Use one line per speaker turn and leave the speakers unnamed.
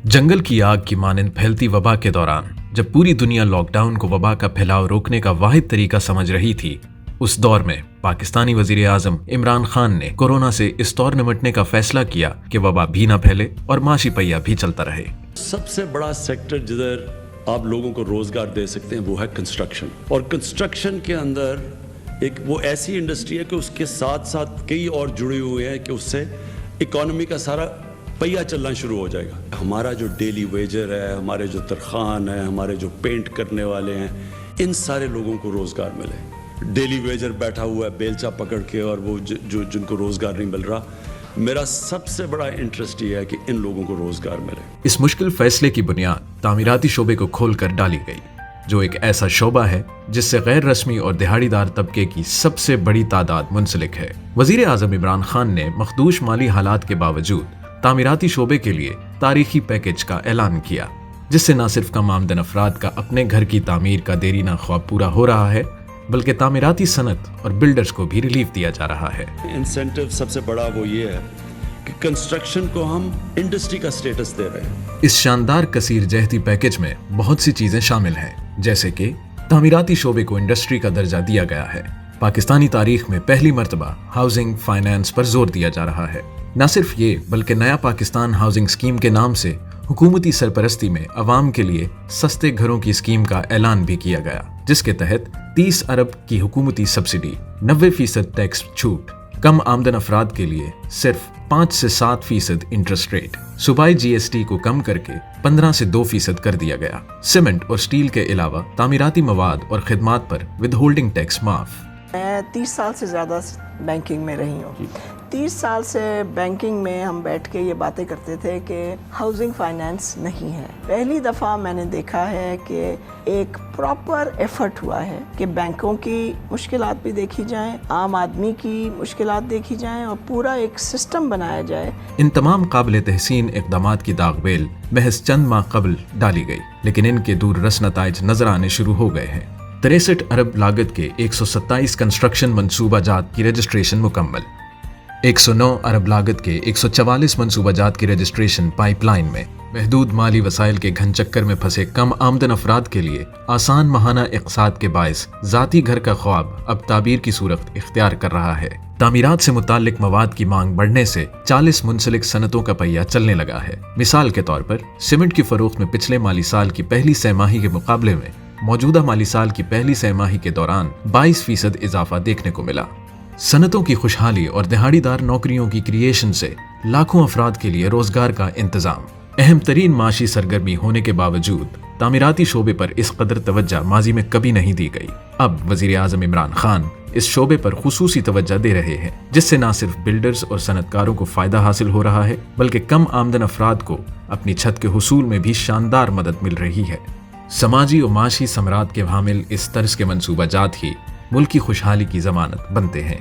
जंगल की आग की मानंद फैलती वबा के दौरान जब पूरी दुनिया लॉकडाउन को वबा का फैलाव रोकने का वाहिद तरीका समझ रही थी, उस दौर में पाकिस्तानी वजीर आजम इमरान खान ने कोरोना से इस तौर निपटने का फैसला किया कि वबा भी ना फैले और माशी पहिया भी चलता रहे।
सबसे बड़ा सेक्टर जिधर आप लोगों को रोजगार दे सकते हैं वो है कंस्ट्रक्शन, और कंस्ट्रक्शन के अंदर एक वो ऐसी इंडस्ट्री है कि उसके साथ साथ कई और जुड़े हुए हैं कि उससे इकोनॉमी का सारा पहिया चलना शुरू हो जाएगा। हमारा जो डेली वेजर है, हमारे जो तरखान है, हमारे जो पेंट करने वाले हैं, इन सारे लोगों को रोजगार मिले। डेली वेजर बैठा हुआ है बेलचा पकड़ के और वो जिनको रोजगार नहीं मिल रहा, मेरा सबसे बड़ा इंटरेस्ट ये है कि इन लोगों को रोजगार मिले।
इस मुश्किल फैसले की बुनियाद तामीराती शोबे को खोलकर डाली गई, जो एक ऐसा शोबा है जिससे गैर रस्मी और दिहाड़ीदार तबके की सबसे बड़ी तादाद मुंसलिक है। वजीर आजम इमरान खान ने मखदूश माली हालात के बावजूद तामीराती शोबे के लिए तारीखी पैकेज का ऐलान किया, जिससे न सिर्फ कम आमदन अफराद का अपने घर की तामीर का देरीना ख्वाब पूरा हो रहा है, बल्कि तामीराती सनत और बिल्डर्स को भी रिलीफ दिया जा रहा है।
इंसेंटिव सबसे बड़ा वो ये है कि कंस्ट्रक्शन को हम इंडस्ट्री का स्टेटस दे रहे हैं।
इस शानदार कसीर जहती पैकेज में बहुत सी चीजें शामिल हैं, जैसे कि तामीराती शोबे को इंडस्ट्री का दर्जा दिया गया है। पाकिस्तानी तारीख में पहली मर्तबा हाउसिंग फाइनेंस पर जोर दिया जा रहा है। न सिर्फ ये, बल्कि नया पाकिस्तान हाउसिंग स्कीम के नाम से हुकूमती सरपरस्ती में अवाम के लिए सस्ते घरों की स्कीम का ऐलान भी किया गया, जिसके तहत 30 अरब की हुकूमती सब्सिडी, 90% टैक्स छूट, कम आमदन अफराद के लिए सिर्फ 5 से 7% इंटरेस्ट रेट, सूबाई GST को कम करके 15 से 2% कर दिया गया। सीमेंट और स्टील के अलावा तामीराती मवाद और खिदमात पर विदहोल्डिंग टैक्स माफ।
मैं 30 साल से ज़्यादा बैंकिंग में रही हूँ। 30 साल से बैंकिंग में हम बैठ के ये बातें करते थे कि हाउसिंग फाइनेंस नहीं है। पहली दफ़ा मैंने देखा है कि एक प्रॉपर एफर्ट हुआ है कि बैंकों की मुश्किलात भी देखी जाएं, आम आदमी की मुश्किलात देखी जाएं और पूरा एक सिस्टम बनाया जाए।
इन तमाम काबिल तहसीन इक़दामात की दागबेल महज चंद माह कबल डाली गई, लेकिन इनके दूर रस नताइज नजर आने शुरू हो गए हैं। 63 अरब लागत के 127 कंस्ट्रक्शन मंसूबाजात की रजिस्ट्रेशन मुकम्मल, 109 अरब लागत के 144 मंसूबाजात की रजिस्ट्रेशन पाइपलाइन में। महदूद माली वसाइल के घन चक्कर में फंसे कम आमदन अफराद के लिए आसान माहाना इक़्तिसाद के बायस ज़ाती घर का ख्वाब अब ताबीर की सूरत इख्तियार कर रहा है। तामीरात से मुताल्लिक मवाद की मांग बढ़ने से 40 मुंसलिक सनतों का पहिया चलने लगा है। मिसाल के तौर पर सीमेंट की फरोख्त में पिछले माली साल की पहली सहमाही के मुकाबले में मौजूदा माली साल की पहली सहमाही के दौरान 22% इजाफा देखने को मिला। सनतों की खुशहाली और दिहाड़ीदार नौकरियों की क्रिएशन से लाखों अफराद के लिए रोजगार का इंतजाम अहम तरीन माशी सरगर्मी होने के बावजूद तामीराती शोबे पर इस कदर तवज्जो माजी में कभी नहीं दी गई। अब वजीर आजम इमरान खान इस शोबे पर खुसूसी तवज्जो दे रहे हैं, जिससे न सिर्फ बिल्डर्स और सनतकारों को फायदा हासिल हो रहा है, बल्कि कम आमदन अफराद को अपनी छत के हुसूल में भी शानदार मदद मिल रही है। समाजी और माशी समरात के हामिल इस तर्ज के मंसूबाजात ही मुल्क की खुशहाली की जमानत बनते हैं।